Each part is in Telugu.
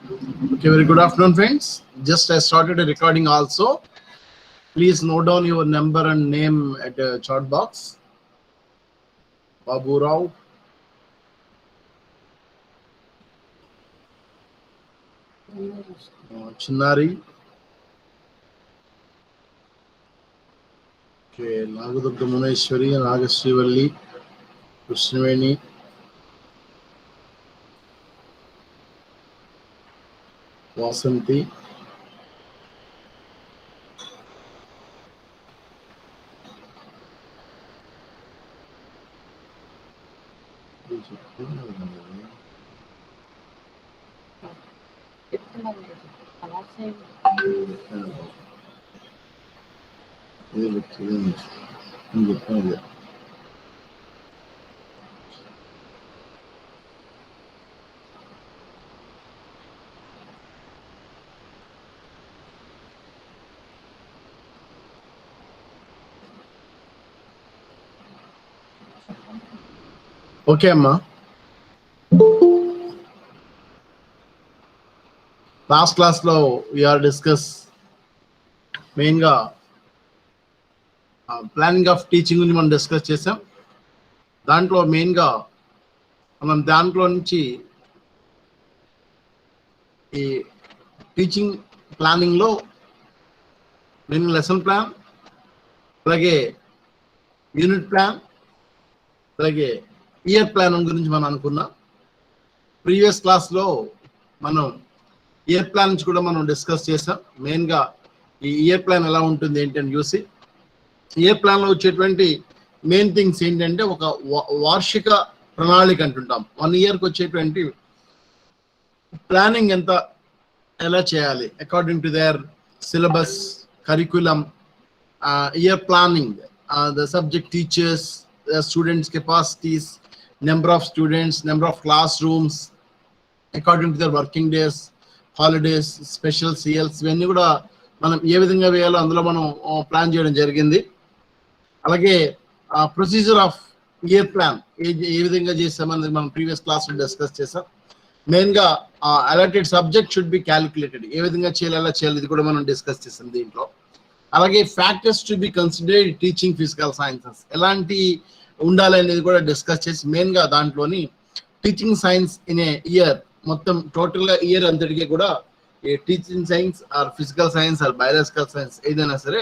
Okay, very good afternoon, friends. Just I started a recording also. Please note down your number and name at the chat box. Babu Rao. Chinnari. Okay, Nagadurga Muneshwari, Nagasrivalli, Krishnaveni. Vasanti. Okay, Amma. Last class lo we are discuss mainly planning of teaching గురించి మనం డిస్కస్ చేసాం. దాంట్లో మెయిన్గా మనం దాంట్లో నుంచి ఈ టీచింగ్ ప్లానింగ్లో మెయిన్ లెసన్ ప్లాన్, అలాగే యూనిట్ ప్లాన్, అలాగే ఇయర్ ప్లాన్ గురించి మనం అనుకున్నాం. ప్రీవియస్ క్లాస్లో మనం ఇయర్ ప్లాన్ నుంచి కూడా మనం డిస్కస్ చేసాం. మెయిన్గా ఈ ఇయర్ ప్లాన్ ఎలా ఉంటుంది ఏంటి అని చూసి, ఇయర్ ప్లాన్లో వచ్చేటువంటి మెయిన్ థింగ్స్ ఏంటంటే ఒక వార్షిక ప్రణాళిక అంటుంటాం. 1 ఇయర్కి వచ్చేటువంటి ప్లానింగ్ ఎలా చేయాలి according to their syllabus, curriculum, year planning, the subject teachers, students capacities, number of students, number of class rooms, according to their working days, holidays, special CLs, ఇవన్నీ కూడా మనం ఏ విధంగా వేయాలో అందులో మనం ప్లాన్ చేయడం జరిగింది. అలాగే ప్రొసీజర్ ఆఫ్ ఇయర్ ప్లాన్ ఏ విధంగా చేసామని మనం ప్రీవియస్ క్లాస్లో డిస్కస్ చేసాం. మెయిన్గా allotted subject should be calculated, ఏ విధంగా చేయాలి ఎలా చేయాలి ఇది కూడా మనం డిస్కస్ చేసాం దీంట్లో. అలాగే factors to be considered teaching physical sciences ఎలాంటి ఉండాలి అనేది కూడా డిస్కస్ చేసి, మెయిన్గా దాంట్లోని teaching science in a year మొత్తం టోటల్గా ఇయర్ అంతటికీ కూడా teaching science or physical science or biological science ఏదైనా సరే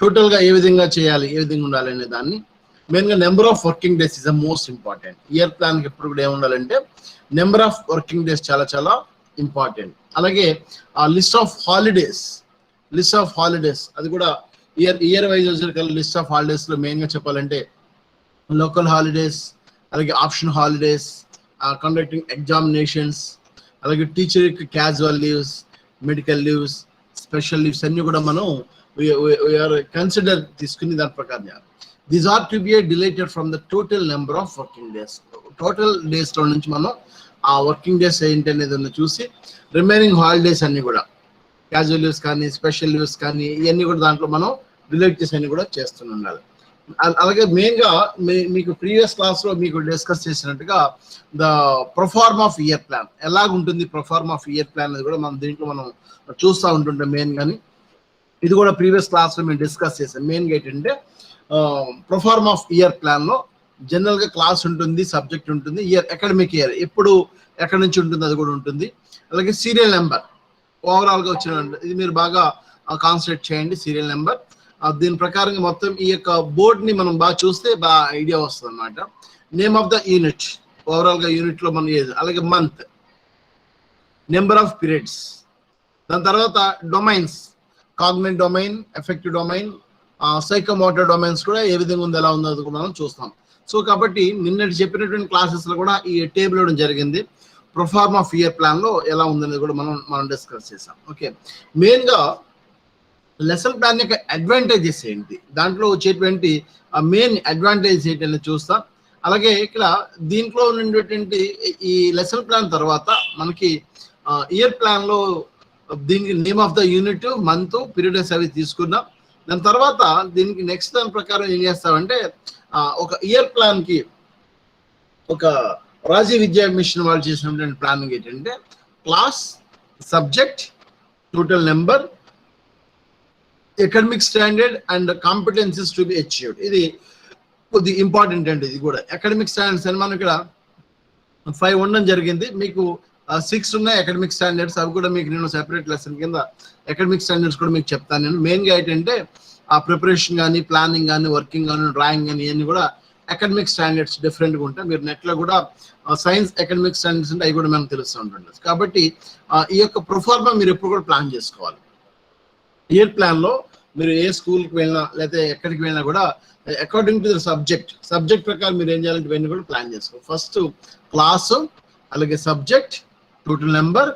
టోటల్గా ఏ విధంగా చేయాలి, ఏ విధంగా ఉండాలి అనే దాన్ని మెయిన్గా number of working days is the most important. Year ప్లాన్కి ఎప్పుడు కూడా ఏముండాలంటే నెంబర్ ఆఫ్ వర్కింగ్ డేస్ చాలా చాలా ఇంపార్టెంట్. అలాగే ఆ లిస్ట్ ఆఫ్ హాలిడేస్ అది కూడా ఇయర్ వైజ్ వచ్చేసరికి లిస్ట్ ఆఫ్ హాలిడేస్లో మెయిన్గా చెప్పాలంటే లోకల్ హాలిడేస్, అలాగే ఆప్షన్ హాలిడేస్, కండక్టింగ్ ఎగ్జామినేషన్స్, అలాగే teacher casual leaves, medical leaves, special leaves అన్ని కూడా మనం కన్సిడర్ తీసుకుని దాని ప్రకారం these are to be deleted from the total number of working days. Total డేస్లో నుంచి మనం ఆ వర్కింగ్ డేస్ ఏంటి అనేది చూసి రిమైనింగ్ హాలిడేస్ అన్ని కూడా క్యాజువల్ లీవ్స్ కానీ స్పెషల్ లీవ్స్ కానీ ఇవన్నీ కూడా దాంట్లో మనం డిలేట్ చేసి అన్ని కూడా చేస్తూనే ఉండాలి. అలాగే మెయిన్గా మీకు ప్రీవియస్ క్లాస్లో మీకు డిస్కస్ చేసినట్టుగా the proforma of year plan ఎలాగుంటుంది, ప్రొఫార్మ్ ఆఫ్ ఇయర్ ప్లాన్ అనేది కూడా మనం దీంట్లో మనం చూస్తూ ఉంటుంటాం. మెయిన్ కానీ ఇది కూడా ప్రీవియస్ క్లాస్లో మేము డిస్కస్ చేసాం. మెయిన్గా ఏంటంటే ప్రొఫార్మ్ ఆఫ్ ఇయర్ ప్లాన్లో జనరల్గా క్లాస్ ఉంటుంది, సబ్జెక్ట్ ఉంటుంది, ఇయర్ అకాడమిక్ ఇయర్ ఎప్పుడు ఎక్కడి నుంచి ఉంటుంది అది కూడా ఉంటుంది. అలాగే సీరియల్ నెంబర్ ఓవరాల్గా వచ్చిన ఇది మీరు బాగా కాన్సన్ట్రేట్ చేయండి. సీరియల్ నెంబర్ దీని ప్రకారంగా మొత్తం ఈ యొక్క బోర్డ్ని మనం బాగా చూస్తే బాగా ఐడియా వస్తుంది అన్నమాట. నేమ్ ఆఫ్ ద యూనిట్ ఓవరాల్గా యూనిట్లో మనం ఏది, అలాగే మంత్, నెంబర్ ఆఫ్ పీరియడ్స్, దాని తర్వాత domains, cognitive domain, effective domain, psychomotor domains కూడా ఏ విధంగా ఉంది ఎలా ఉందో అది కూడా మనం చూస్తాం. సో కాబట్టి నిన్నటి చెప్పినటువంటి క్లాసెస్లో కూడా ఈ టేబుల్ ఇవ్వడం జరిగింది. ప్రొఫార్మ్ ఆఫ్ ఇయర్ ప్లాన్లో ఎలా ఉందనేది కూడా మనం డిస్కస్ చేసాం. ఓకే, మెయిన్గా లెసన్ ప్లాన్ యొక్క అడ్వాంటేజెస్ ఏంటి, దాంట్లో వచ్చేటువంటి మెయిన్ అడ్వాంటేజ్ ఏంటి అనేది చూస్తాం. అలాగే ఇక్కడ దీంట్లో ఉన్నటువంటి ఈ లెసన్ ప్లాన్ తర్వాత మనకి ఇయర్ ప్లాన్లో దీనికి name of the unit, month, periods అవి తీసుకున్నాం. దాని తర్వాత దీనికి నెక్స్ట్ దాని ప్రకారం ఏం చేస్తామంటే ఒక ఇయర్ ప్లాన్కి ఒక రాజీవ్ విద్యా మిషన్ వాళ్ళు చేసినటువంటి ప్లానింగ్ ఏంటంటే class, subject, total number, academic standard and competencies to be achieved. ఇది కొద్ది ఇంపార్టెంట్ అండి. ఇది కూడా అకాడమిక్ స్టాండర్డ్స్ అని మనం ఇక్కడ 5 ఉండడం జరిగింది. మీకు 6 ఉన్నాయి అకాడమిక్ స్టాండర్డ్స్. అవి కూడా మీకు నేను సెపరేట్ లెసన్ కింద అకాడమిక్ స్టాండర్డ్స్ కూడా మీకు చెప్తాను. నేను మెయిన్గా ఏంటంటే ఆ ప్రిపరేషన్ కానీ, ప్లానింగ్ కానీ, వర్కింగ్ కానీ, డ్రాయింగ్ కానీ ఇవన్నీ కూడా అకాడమిక్ స్టాండర్డ్స్ డిఫరెంట్గా ఉంటాయి. మీరు నెట్లో కూడా సైన్స్ అకాడమిక్ స్టాండర్డ్స్ అంటే అవి కూడా మనకు తెలుస్తూ ఉంటుంది. కాబట్టి ఈ యొక్క ప్రొఫార్మా మీరు ఎప్పుడు కూడా ప్లాన్ చేసుకోవాలి. ఇయర్ ప్లాన్ లో మీరు ఏ స్కూల్కి వెళ్ళినా లేకపోతే ఎక్కడికి వెళ్ళినా కూడా అకార్డింగ్ టు ద సబ్జెక్ట్ ప్రకారం మీరు ఏం చేయాలంటే ఇవన్నీ కూడా ప్లాన్ చేసుకోవాలి. ఫస్ట్ క్లాసు, అలాగే subject, total number,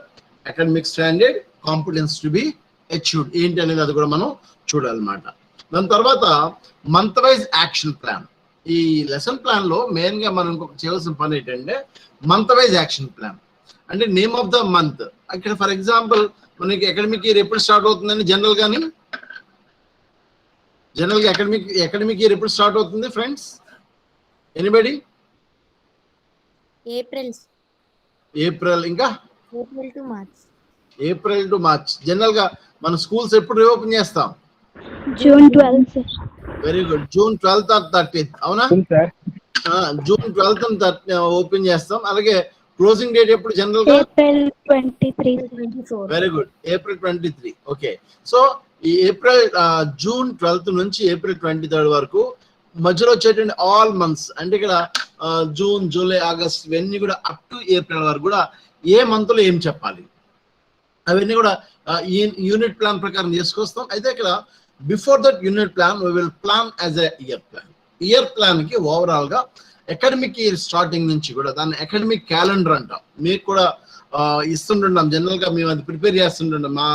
academic standard, competence to be achieved ఏంటి అనేది అది కూడా మనం చూడాలన్నమాట. దాని తర్వాత మంత్ వైజ్ యాక్షన్ ప్లాన్. ఈ లెసన్ ప్లాన్ లో మెయిన్ గా మనం ఇంకొక చేయాల్సిన పని ఏంటంటే మంత్ వైజ్ యాక్షన్ ప్లాన్. అంటే నేమ్ ఆఫ్ ద మంత్. ఇక్కడ ఫర్ ఎగ్జాంపుల్ మనకి అకాడమిక్ ఇయర్ ఎప్పుడు స్టార్ట్ అవుతుందని జనరల్గా అకాడమిక్ ఇయర్ ఎప్పుడు స్టార్ట్ అవుతుంది ఫ్రెండ్స్? ఎనీబడి? ఏప్రిల్ ఇంకా ఏప్రిల్ టు మార్చ్. జనరల్ గా మన స్కూల్స్ ఎప్పుడు రీఓపెన్ చేస్తాం? June 12th. Very good. June 12th or 13th, అవునా? June 12th ఓపెన్ చేస్తాం. అలాగే క్లోజింగ్ డేట్ ఎప్పుడు జనరల్ గా? April 23. Very good, April 23. Okay, so ఈ June 12th నుంచి April 23rd వరకు మధ్యలో వచ్చేటువంటి ఆల్ మంత్స్ అంటే ఇక్కడ జూన్, జూలై, ఆగస్ట్ ఇవన్నీ కూడా అప్ టు ఏప్రిల్ వరకు కూడా ఏ మంత్ లో ఏం చెప్పాలి అవన్నీ కూడా యూనిట్ ప్లాన్ ప్రకారం చేసుకొస్తాం. అయితే ఇక్కడ before that unit plan we will plan as a year plan కి ఓవరాల్ గా అకాడమిక్ ఇయర్ స్టార్టింగ్ నుంచి కూడా దాన్ని అకాడమిక్ క్యాలెండర్ అంటాం. మీకు కూడా ఇస్తుంటున్నాం. జనరల్ గా మేము అది ప్రిపేర్ చేస్తుంటాం. మన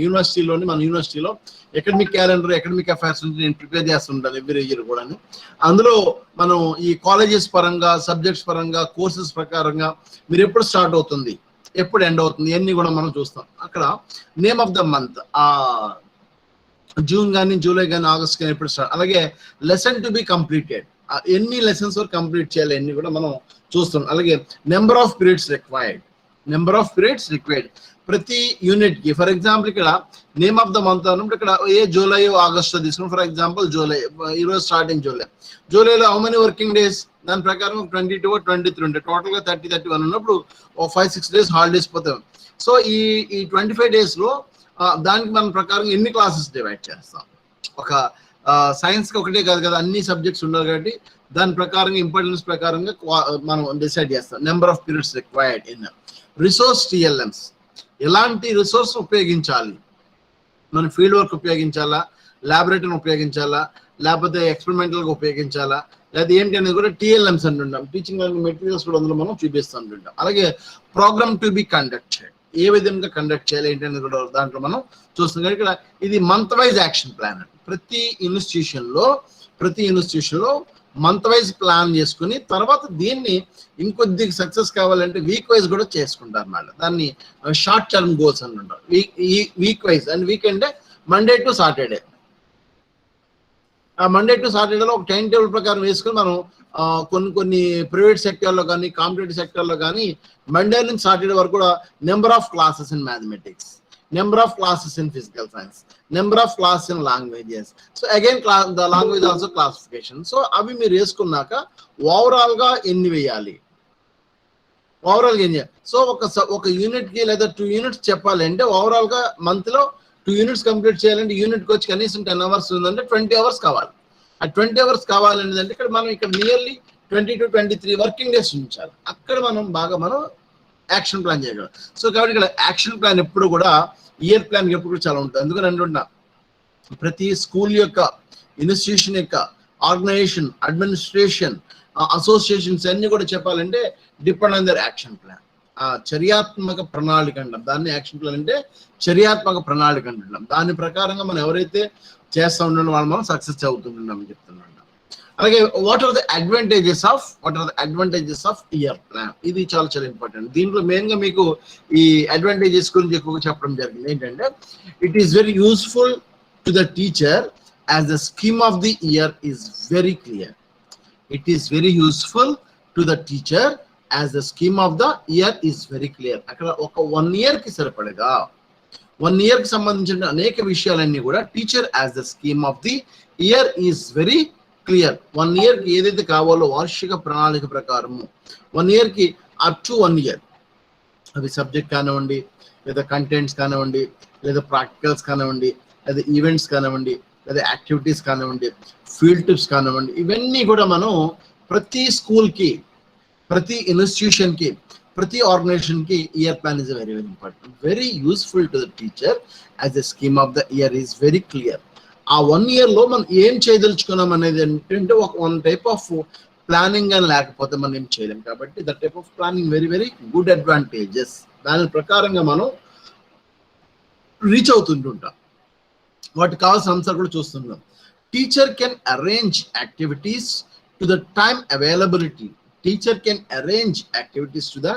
యూనివర్సిటీలో అకాడమిక్ క్యాలెండర్, అకాడమిక్ అఫైర్స్ నుంచి నేను ప్రిపేర్ చేస్తుంటాను ఎవ్రీ ఇయర్ కూడా. అందులో మనం ఈ కాలేజెస్ పరంగా, సబ్జెక్ట్స్ పరంగా, కోర్సెస్ ప్రకారంగా మీరు ఎప్పుడు స్టార్ట్ అవుతుంది, ఎప్పుడు ఎండ్ అవుతుంది ఇవన్నీ కూడా మనం చూస్తాం. అక్కడ name of the month, June కానీ, జూలై కానీ, ఆగస్ట్ కానీ ఎప్పుడు స్టార్ట్, అలాగే లెసన్ టు బి కంప్లీటెడ్, ఎన్ని లెసన్స్ వరకు కంప్లీట్ చేయాలి అన్ని కూడా మనం చూస్తాం. అలాగే నెంబర్ ఆఫ్ పీరియడ్స్ రిక్వైర్డ్ ప్రతి యూనిట్ కి. ఫర్ ఎగ్జాంపుల్ ఇక్కడ నేమ్ ఆఫ్ ద మంత్ అన్నప్పుడు ఇక్కడ ఏ జూలై, ఆగస్ట్ తీసుకున్నాం. ఫర్ ఎగ్జాంపుల్ జూలై, ఈరోజు స్టార్టింగ్ జూలైలో హౌ మెనీ వర్కింగ్ డేస్? దాని ప్రకారం 22 or 23 ఉంటాయి. టోటల్ గా 30-31 ఉన్నప్పుడు 5-6 days హాలిడేస్ పోతాం. సో ఈ 25 days లో దానికి మన ప్రకారం ఎన్ని క్లాసెస్ డివైడ్ చేస్తాం? ఒక సైన్స్ కి ఒకటే కాదు కదా, అన్ని సబ్జెక్ట్స్ ఉండాలి కాబట్టి దాని ప్రకారంగా ఇంపార్టెన్స్ ప్రకారంగా మనం డిసైడ్ చేస్తాం. Number of periods required in resource TLMs. ఎలాంటి రిసోర్స్ ఉపయోగించాలి? మనం ఫీల్డ్ వర్క్ ఉపయోగించాలా, ల్యాబొరేటరీని ఉపయోగించాలా, లేకపోతే ఎక్స్పెరిమెంటల్గా ఉపయోగించాలా, లేదా ఏంటి అనేది కూడా TLMs అంటుంటాం. టీచింగ్ లెర్నింగ్ మెటీరియల్స్ కూడా అందులో మనం చూపిస్తూ ఉంటుంటాం. అలాగే ప్రోగ్రామ్ టు బి కండక్టెడ్, ఏ విధంగా కండక్ట్ చేయాలి ఏంటి అనేది కూడా దాంట్లో మనం చూస్తాం. కానీ ఇక్కడ ఇది మంత్ వైజ్ యాక్షన్ ప్లాన్. ప్రతి ఇన్స్టిట్యూషన్ లో మంత్ వైజ్ ప్లాన్ చేసుకుని తర్వాత దీన్ని ఇంకొద్ది సక్సెస్ కావాలంటే వీక్ వైజ్ కూడా చేసుకుంటారు అన్నమాట. దాన్ని షార్ట్ టర్మ్ గోల్స్ అని ఉంటారు. వీక్ వైజ్ అండ్ వీక్ అంటే మండే టు సాటర్డే. ఆ మండే టు సాటర్డేలో ఒక టైం టేబుల్ ప్రకారం వేసుకుని మనం కొన్ని ప్రైవేట్ సెక్టర్లో కానీ, కాంపిటేటివ్ సెక్టర్లో కానీ మండే నుంచి సాటర్డే వరకు కూడా number of classes in mathematics, number of classes in physical science, number of classes in languages. So again the language also classification. So అవి మీరు వేసుకున్నాక ఓవరాల్ గా ఎన్ని వేయాలి, సో ఒక యూనిట్ కి లేదా 2 units చెప్పాలి అంటే ఓవరాల్ గా మంత్ లో 2 units కంప్లీట్ చేయాలంటే యూనిట్ కి వచ్చి కనీసం 10 hours ఉందంటే 20 hours కావాలి. ఆ 20 hours కావాలనేది ఇక్కడ మనం ఇక్కడ నియర్లీ 20 to 23 వర్కింగ్ డేస్ ఉంచాలి. అక్కడ మనం యాక్షన్ ప్లాన్ చేయగలం. సో కాబట్టి ఇక్కడ యాక్షన్ ప్లాన్ ఎప్పుడు కూడా ఇయర్ ప్లాన్ ఎప్పుడు చాలా ఉంటుంది. అందుకని అంటున్నా ప్రతి స్కూల్ యొక్క, ఇన్స్టిట్యూషన్ యొక్క ఆర్గనైజేషన్, అడ్మినిస్ట్రేషన్, అసోసియేషన్స్ అన్ని కూడా చెప్పాలంటే depend on their action plan. చర్యాత్మక ప్రణాళిక అంటాం దాన్ని. యాక్షన్ ప్లాన్ అంటే చర్యాత్మక ప్రణాళిక అంటున్నాం. దాని ప్రకారంగా మనం ఎవరైతే చేస్తూ ఉండడం వాళ్ళు మనం సక్సెస్ అవుతుంటున్నామని చెప్తున్నాం. అలాగే what are the advantages of year plan, ఇది చాలా చాలా ఇంపార్టెంట్. దీంట్లో మెయిన్ గా మీకు ఈ అడ్వాంటేజెస్ గురించి ఎక్కువగా చెప్పడం జరిగింది. ఏంటంటే it is very useful to the teacher as the scheme of the year is very clear. It is very useful to the teacher as the scheme of the year is very clear. అక్కడ ఒక 1 year కి సరిపడగా 1 year కి సంబంధించిన అనేక విషయాలన్నీ కూడా teacher as the scheme of the year is very clear. 1 year కి ఏదైతే కావాలో వార్షిక ప్రణాళిక ప్రకారము 1 year కి అప్ టు 1 year అది సబ్జెక్ట్ కానివ్వండి, లేదా కంటెంట్స్ కానివ్వండి, లేదా ప్రాక్టికల్స్ కానివ్వండి, లేదా ఈవెంట్స్ కానివ్వండి, లేదా యాక్టివిటీస్ కానివ్వండి, ఫీల్డ్ ట్రిప్స్ కానివ్వండి, ఇవన్నీ కూడా మనం ప్రతి స్కూల్కి, ప్రతి ఇన్స్టిట్యూషన్కి, ప్రతి ఆర్గనైజేషన్కి year plan is very very important, very useful to the teacher as a scheme of the year is very clear. ఆ 1 yearలో మనం ఏం చేయదలుచుకున్నాం అనేది ఏంటంటే ఒక 1 type ఆఫ్ ప్లానింగ్ అని లేకపోతే మనం ఏం చేయలేం. కాబట్టి that type of planning very very good advantages. దాని ప్రకారంగా మనం రీచ్ అవుతుంటుంటాం, వాటికి కావాల్సిన అంశాలు కూడా చూస్తున్నాం. Teacher can arrange activities to the time availability. Teacher can arrange activities to the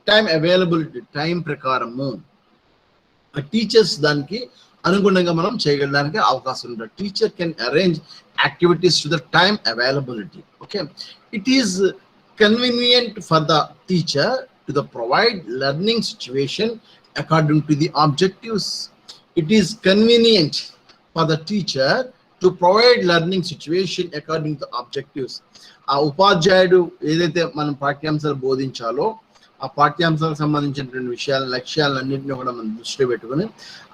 time availability. Time ప్రకారము టీచర్స్ దానికి అనుగుణంగా మనం చేయగలడానికి అవకాశం ఉంటుంది. Teacher can arrange activities to the time availability. Okay, it is convenient for the teacher to the provide learning situation according to the objectives. It is convenient for the teacher to provide learning situation according to objectives. ఆ ఉపాధ్యాయుడు ఏదైతే మనం పాఠ్యాంశాలు బోధించాలో ఆ పాఠ్యాంశాలకు సంబంధించినటువంటి విషయాలు, లక్ష్యాలన్నింటినీ కూడా మనం దృష్టిలో పెట్టుకుని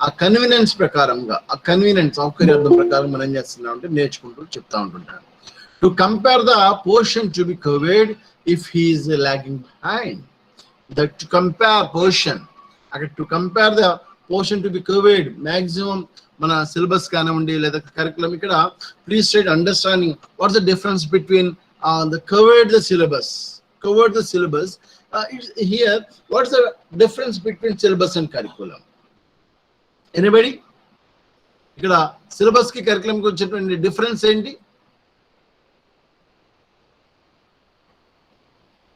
ఆ కన్వీనియన్స్ ప్రకారంగా, ఆ కన్వీనియన్స్ సౌకర్యార్థం ప్రకారం మనం ఏం చేస్తున్నాం అంటే నేర్చుకుంటూ చెప్తా ఉంటుంటారు. To compare the portion to be covered if he is lagging behind. That to compare portion, అక్కడ to compare the portion to be covered, maximum మన సిలబస్ కానివ్వండి లేదా కరికులం. ఇక్కడ please state understanding what's the difference between the covered the syllabus, covered the syllabus. Here, what's the difference between syllabus and curriculum? Anybody? ఇక్కడ సిలబస్ కి కరికులం కి వచ్చేటువంటి డిఫరెన్స్ ఏంటి?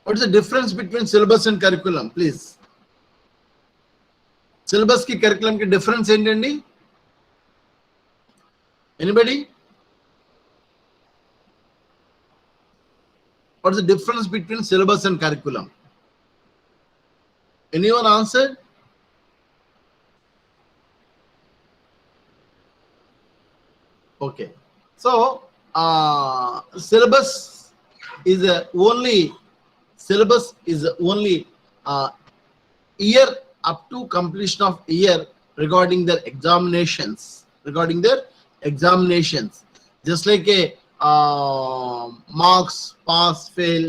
What is the difference between syllabus and curriculum? Please. Syllabus కి కరికులం కి డిఫరెన్స్ ఏంటండి? Anybody? What's the difference between syllabus and curriculum? Anyone answered? Okay. So, syllabus is only year up to completion of year regarding their examinations. Just like a marks, pass, fail,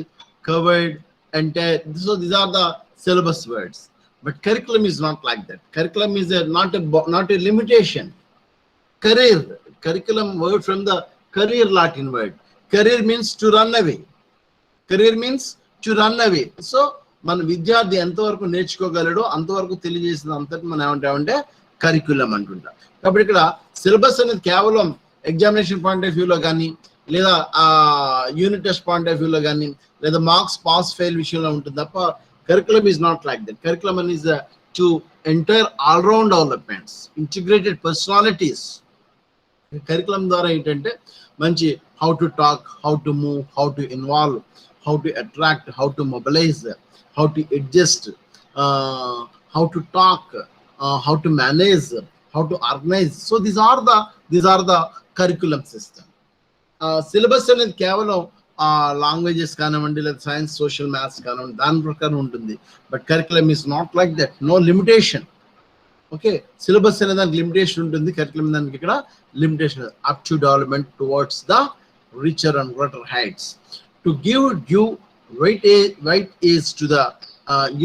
covered, entire. So these are the syllabus words. But curriculum is not like that. Curriculum is not a limitation. Career, curriculum word from the career Latin word. Career means to run away. Career means to run away. So మన విద్యార్థి ఎంతవరకు నేర్చుకోగలడో అంతవరకు తెలియజేసిన అంతటి మనం ఏమంటామంటే కరికులం అంటుంటాం. కాబట్టి ఇక్కడ సిలబస్ అనేది కేవలం ఎగ్జామినేషన్ పాయింట్ ఆఫ్ వ్యూలో కానీ, లేదా యూనిట్ టెస్ట్ పాయింట్ ఆఫ్ వ్యూలో కానీ, లేదా మార్క్స్ పాస్ ఫెయిల్ విషయంలో ఉంటుంది తప్ప curriculum is not like that. Curriculum is to entire all round developments, integrated personalities. Curriculum ద్వారా ఏంటంటే మంచి how to talk, how to move, how to involve, how to attract, how to mobilise, how to adjust, how to talk, how to manage, how to organize. So these are the curriculum system. Syllabus అనేది కేవలం లాంగ్వేజెస్ కానివ్వండి, లేదా సైన్స్, సోషల్, మ్యాథ్స్ కానివ్వండి, దాని ప్రకారం ఉంటుంది. But curriculum is not like that, no limitation. Okay, syllabus అనే దానికి లిమిటేషన్ ఉంటుంది, కరికులం దానికి ఇక్కడ limitation. Up to development towards the richer and greater heights. To give weightage to the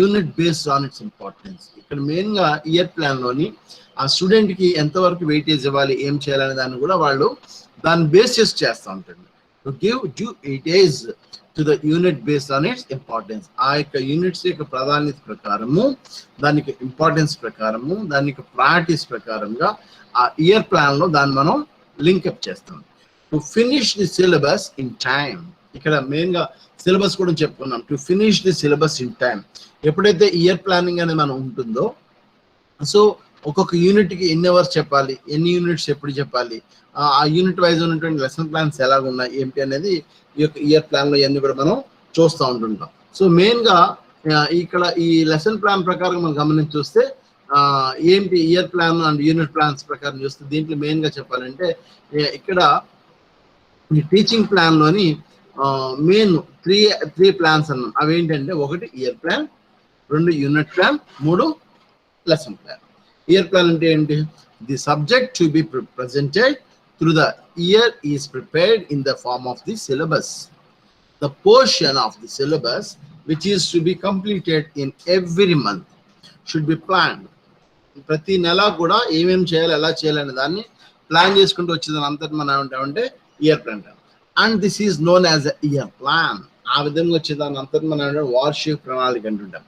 unit based on its importance. ఇక్కడ మెయిన్ గా ఇయర్ ప్లాన్ లోని ఆ స్టూడెంట్ కి ఎంతవరకు వెయిటేజ్ ఇవ్వాలి, ఏం చేయాలనే దాన్ని కూడా వాళ్ళు దాన్ని బేస్ చేసి చేస్తూ ఉంటారు. To give due weightage to the unit based on its importance. ఆ యొక్క యూనిట్స్ యొక్క ప్రాధాన్యత ప్రకారము, దానికి ఇంపార్టెన్స్ ప్రకారము, దానికి ప్రయారిటీస్ ప్రకారంగా ఆ ఇయర్ ప్లాన్ లో దాన్ని మనం లింక్అప్ చేస్తాం. To finish the syllabus in time. ఇక్కడ మెయిన్ గా సిలబస్ కూడా చెప్పుకున్నాం. To finish the syllabus in time. ఎప్పుడైతే ఇయర్ ప్లానింగ్ అనేది మనం ఉంటుందో, సో ఒక్కొక్క యూనిట్ కి ఎన్ని అవర్స్ చెప్పాలి, ఎన్ని యూనిట్స్ ఎప్పుడు చెప్పాలి, ఆ యూనిట్ వైజ్ ఉన్నటువంటి లెసన్ ప్లాన్స్ ఎలాగ ఉన్నాయి ఏంటి అనేది ఈ యొక్క ఇయర్ ప్లాన్ లో ఇవన్నీ కూడా మనం చూస్తూ ఉంటుంటాం. సో మెయిన్ గా ఇక్కడ ఈ లెసన్ ప్లాన్ ప్రకారం మనం గమనించి చూస్తే ఏంటి year plan and unit plans ప్రకారం చూస్తే దీంట్లో మెయిన్ గా చెప్పాలంటే ఇక్కడ ఈ టీచింగ్ ప్లాన్ లోని మెయిన్ త్రీ ప్లాన్స్ అన్నాం. అవి ఏంటంటే ఒకటి ఇయర్ ప్లాన్, రెండు యూనిట్ ప్లాన్, మూడు లెసన్ ప్లాన్. ఇయర్ ప్లాన్ అంటే ఏంటి? The subject to be presented through the year is prepared in the form of the syllabus. The portion of the syllabus which is to be completed in every month should be planned. ప్రతి నెల కూడా ఏమేమి చేయాలి, ఎలా చేయాలి అనే దాన్ని ప్లాన్ చేసుకుంటూ వచ్చేదాన్ని అంతటి మనం ఏమంటామంటే year plan. And this is known as a year plan. ఆ విధంగా వచ్చేదాన్ని అంతటి మనం ఏమంటే వార్షిక ప్రణాళిక అంటుంటాం.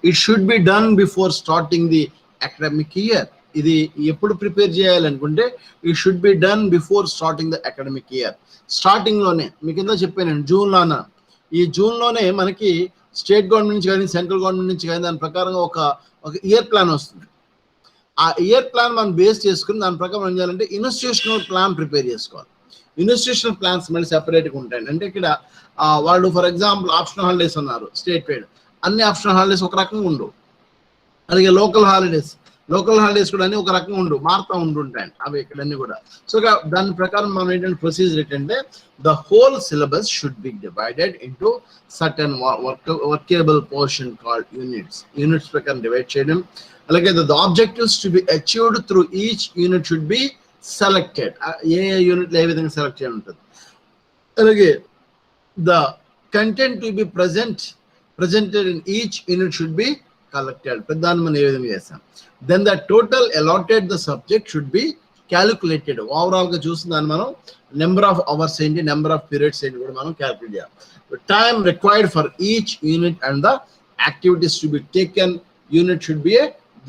It should be done before starting the academic year. ఇది ఎప్పుడు ప్రిపేర్ చేయాలనుకుంటే it should be done before starting the academic year. Starting లోనే మీకు కింద చెప్పాను జూన్లోన. ఈ జూన్లోనే మనకి స్టేట్ గవర్నమెంట్ నుంచి కానీ సెంట్రల్ గవర్నమెంట్ నుంచి కానీ దాని ప్రకారంగా ఒక ఇయర్ ప్లాన్ వస్తుంది. ఆ ఇయర్ ప్లాన్ మనం బేస్ చేసుకుని దాని ప్రకారం ఏం చేయాలంటే ఇన్స్టిట్యూషనల్ ప్లాన్ ప్రిపేర్ చేసుకోవాలి. ఇన్స్టిట్యూషనల్ ప్లాన్స్ మళ్ళీ సెపరేట్గా ఉంటాయండి. అంటే ఇక్కడ వాళ్ళు ఫర్ ఎగ్జాంపుల్ ఆప్షనల్ హాలిడేస్ అన్నారు స్టేట్ వైడ్. అన్ని ఆప్షనల్ హాలిడేస్ ఒక రకంగా ఉండవు. అలాగే లోకల్ హాలిడేస్ కూడా అన్ని ఒక రకంగా ఉండవు, మారుతూ ఉంటుంటాయండి అవి ఇక్కడన్నీ కూడా. సో దాని ప్రకారం మనం ఏంటంటే ప్రొసీజర్ ఏంటంటే the whole syllabus should be divided into certain workable portion called units ప్రకారం డివైడ్ చేయడం. అలాగే the objectives to be achieved through each unit should be selected. ఏ యూనిట్ ఏ విధంగా సెలెక్ట్ చేయడం ఉంటుంది. అలాగే the content to be presented in each unit should be collected. ప్రధానం మనం ఏ విధంగా చేస్తాం. Then the total allotted the subject should be calculated. Overall గా చూస్తున్నాను మనం నెంబర్ ఆఫ్ అవర్స్ ఏంటి, నెంబర్ ఆఫ్ పీరియడ్స్ ఏంటి కూడా మనం క్యాల్కులేట్ చేయాలి. Time required for each unit and the activities to be taken unit should be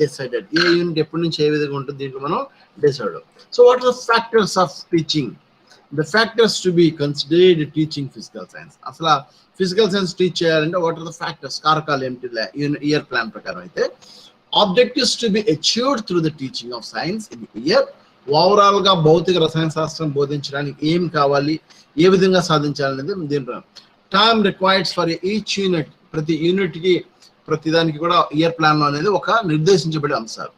decided. ఏ యూనిట్ ఎప్పటి నుంచి ఏ విధంగా ఉంటుంది దీంట్లో మనం decide. So what are the factors of teaching? The factors to be considered teaching physical science. అసలు ఫిజికల్ సైన్స్ టీచ్ చేయాలంటే వాట్ ఆర్ ద ఫ్యాక్టర్స్, కారకాలు ఏమిటి ఇయర్ ప్లాన్ ప్రకారం అయితే objectives to be achieved through the teaching of science in year. Overall గా భౌతిక రసాయన శాస్త్రం బోధించడానికి ఏం కావాలి, ఏ విధంగా సాధించాలనేది దీంట్లో. Time requireds for each unit. ప్రతి యూనిట్ కి ప్రతి దానికి కూడా ఇయర్ ప్లాన్ లో అనేది ఒక నిర్దేశించబడే అంశాలు.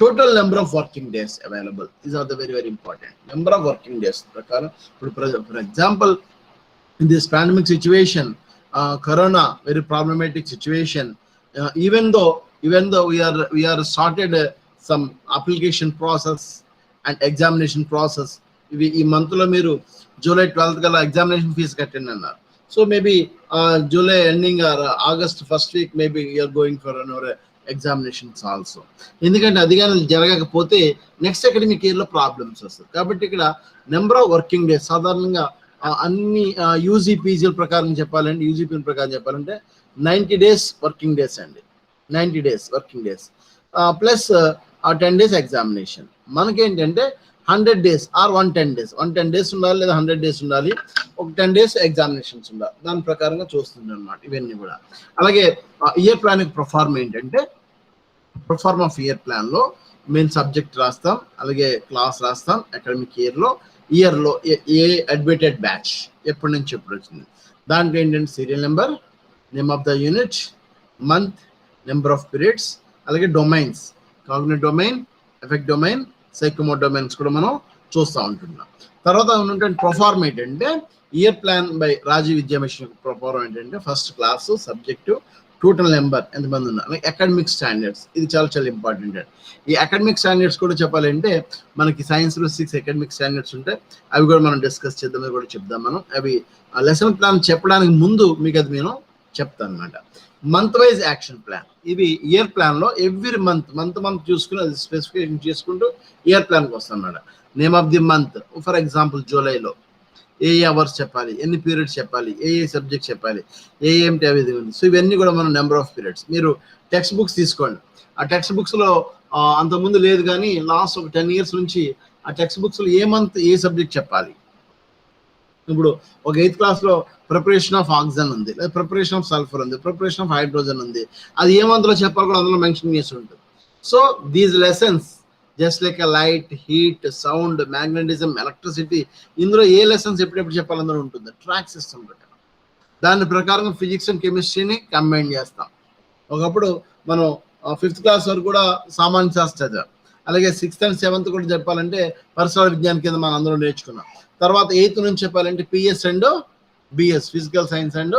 Total number of working days available. These are the very very important. Number of working days ప్రకారం ఇప్పుడు for example in this pandemic situation, corona very problematic situation, even though we are started some application process and examination process. ఈ మంత్ లో మీరు జూలై 12th గల ఎగ్జామినేషన్ ఫీజు కట్టండి అన్నారు. So maybe July ending or August first week maybe you're going for another examinations also. ఎందుకంటే అది కానీ జరగకపోతే నెక్స్ట్ అకాడమిక్ ఇయర్ లో ప్రాబ్లమ్స్ వస్తుంది. కాబట్టి ఇక్కడ నెంబర్ ఆఫ్ వర్కింగ్ డేస్ సాధారణంగా అన్ని యూజీపీజీల ప్రకారం చెప్పాలంటే యూజీపీ ప్రకారం చెప్పాలంటే 90 days వర్కింగ్ డేస్ అండి. 90 days working days plus 10 days examination. మనకేంటంటే 100 days ఆర్ 110 days 110 days ఉండాలి లేదా 100 days ఉండాలి, ఒక 10 days ఎగ్జామినేషన్స్ ఉండాలి. దాని ప్రకారంగా చూస్తుంది అనమాట ఇవన్నీ కూడా. అలాగే ఇయర్ ప్లాన్ ప్రొఫార్మ్ ఏంటంటే ప్రొఫార్మ్ ఆఫ్ ఇయర్ ప్లాన్ లో మెయిన్ సబ్జెక్ట్ రాస్తాం, అలాగే క్లాస్ రాస్తాం. అకాడమిక్ ఇయర్ లో ఏ అడ్మిటెడ్ బ్యాచ్ ఎప్పటి నుంచి ఎప్పుడు వచ్చింది, దాంట్లో ఏంటంటే serial number, name of the unit, month, number of periods, అలాగే domains, cognitive domain, effect domain, psychomotor domains కూడా మనం చూస్తూ ఉంటున్నాం. తర్వాత ఉన్నటువంటి ప్రొఫార్మ్ ఏంటంటే ఇయర్ ప్లాన్ బై రాజీవ్ విద్యా మిషన్ ప్రొఫార్మ్ ఏంటంటే first class, subject, total number ఎంతమంది ఉన్నారు, అలాగే అకాడమిక్ స్టాండర్డ్స్. ఇది చాలా చాలా ఇంపార్టెంట్. ఈ అకాడమిక్ స్టాండర్డ్స్ కూడా చెప్పాలంటే మనకి సైన్స్లో 6 అకాడమిక్ స్టాండర్డ్స్ ఉంటాయి. అవి కూడా మనం డిస్కస్ చేద్దాం, అవి కూడా చెప్దాం మనం. అవి లెసన్ ప్లాన్ చెప్పడానికి ముందు మీకు అది నేను చెప్తాను అనమాట. Month wise action plan. ఇవి ఇయర్ ప్లాన్ లో ఎవ్రీ మంత్ చూసుకుని అది స్పెసిఫికేషన్ చేసుకుంటూ ఇయర్ ప్లాన్కి వస్తాం అన్నమాట. Name of the month for example జూలైలో ఏ అవర్స్ చెప్పాలి, ఎన్ని పీరియడ్స్ చెప్పాలి, ఏ సబ్జెక్ట్ చెప్పాలి, ఏమిటి అవి ఉంది. సో ఇవన్నీ కూడా మనం నెంబర్ ఆఫ్ పీరియడ్స్. మీరు టెక్స్ట్ బుక్స్ తీసుకోండి. ఆ టెక్స్ట్ బుక్స్ లో అంతకుముందు లేదు కానీ లాస్ట్ ఒక 10 years నుంచి ఆ టెక్స్ట్ బుక్స్ లో ఏ మంత్ ఏ సబ్జెక్ట్ చెప్పాలి. ఇప్పుడు ఒక 8th class లో ప్రిపరేషన్ ఆఫ్ ఆక్సిజన్ ఉంది, లేదా ప్రిపరేషన్ ఆఫ్ సల్ఫర్ ఉంది, ప్రిపరేషన్ ఆఫ్ హైడ్రోజన్ ఉంది. అది ఏ మంత్ లో చెప్పాలి కూడా అందులో మెన్షన్ చేసి ఉంటుంది. So these lessons just like light, heat, sound, magnetism, electricity, ఇందులో ఏ లెసన్స్ ఎప్పుడెప్పుడు చెప్పాలి అందులో ఉంటుంది ట్రాక్ సిస్టమ్ ప్రకారం. దాని ప్రకారం ఫిజిక్స్ అండ్ కెమిస్ట్రీని కంబైన్ చేస్తాం. ఒకప్పుడు మనం 5th క్లాస్ వరకు కూడా సామాన్య శాస్త్ర చదివాం. అలాగే 6th and 7th కూడా చెప్పాలంటే పరిసర విజ్ఞానం కింద మనం అందరం నేర్చుకున్నాం. తర్వాత 8th నుంచి చెప్పాలంటే PS and BS, physical science and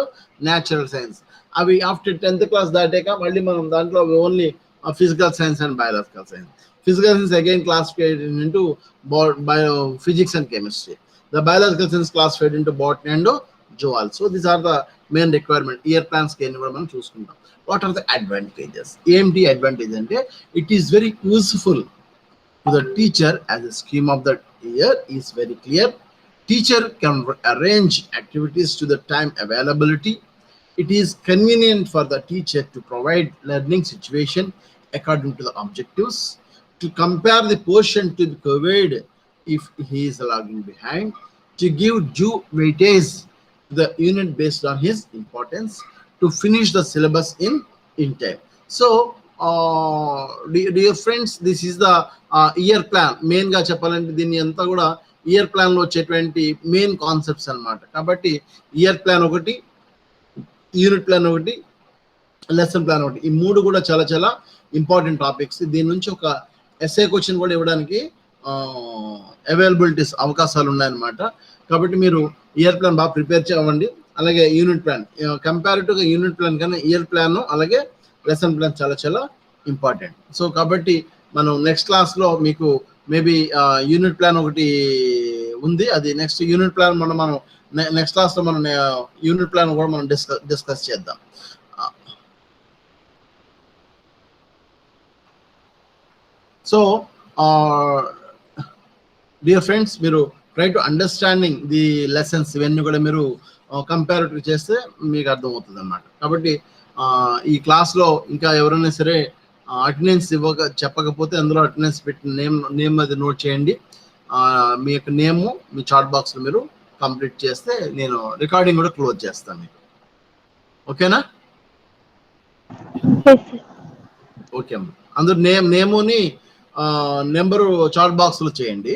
natural science. అవి ఆఫ్టర్ 10th క్లాస్ దాటాక మళ్ళీ మనం దాంట్లో only physical science and biological science. Physical science again classified into physics and chemistry. The biological science classified into botany and zoology. So these are the main requirement. Year plans మనం చూసుకుంటాం. What are the advantages? AMT advantage అంటే it is very useful to the teacher as a scheme of the year is very clear. Teacher can arrange activities to the time availability. It is convenient for the teacher to provide learning situation according to the objectives, to compare the portion to be covered if he is lagging behind, to give due weightage to the unit based on his importance, to finish the syllabus in time. So, dear friends, this is the year plan. Main ga cheppalante దీన్ని అంతా కూడా ఇయర్ ప్లాన్ లో వచ్చేటువంటి మెయిన్ కాన్సెప్ట్స్ అన్నమాట. కాబట్టి ఇయర్ ప్లాన్ ఒకటి, యూనిట్ ప్లాన్ ఒకటి, లెసన్ ప్లాన్ ఒకటి, ఈ మూడు కూడా చాలా చాలా ఇంపార్టెంట్ టాపిక్స్. దీని నుంచి ఒక ఎస్ఏ క్వశ్చన్ కూడా ఇవ్వడానికి అవైలబిలిటీస్ అవకాశాలు ఉన్నాయన్నమాట. కాబట్టి మీరు ఇయర్ ప్లాన్ బాగా ప్రిపేర్ చేయండి. అలాగే యూనిట్ ప్లాన్ కంపారిటివ్గా యూనిట్ ప్లాన్ కన్నా ఇయర్ ప్లాన్ అలాగే లెసన్ ప్లాన్ చాలా చాలా ఇంపార్టెంట్. సో కాబట్టి మనం నెక్స్ట్ క్లాస్లో మీకు మేబీ యూనిట్ ప్లాన్ ఒకటి ఉంది. అది నెక్స్ట్ యూనిట్ ప్లాన్ మనం నెక్స్ట్ క్లాస్లో మనం యూనిట్ ప్లాన్ కూడా మనం డిస్కస్ చేద్దాం. సో డియర్ ఫ్రెండ్స్, మీరు try to understanding the lessons ఇవన్నీ కూడా మీరు కంపారిటివ్ చేస్తే మీకు అర్థమవుతుంది అన్నమాట. కాబట్టి ఈ క్లాస్లో ఇంకా ఎవరైనా సరే అటెండెన్స్ చెప్పకపోతే అందులో అటెండెన్స్ పెట్టిన నేమ్ అది నోట్ చేయండి. మీ యొక్క నేము మీ చాట్ బాక్స్లో మీరు కంప్లీట్ చేస్తే నేను రికార్డింగ్ కూడా క్లోజ్ చేస్తాను మీకు. ఓకేనా? ఓకే అమ్మ. అందరూ నేముని నెంబరు చాట్ బాక్స్లో చేయండి.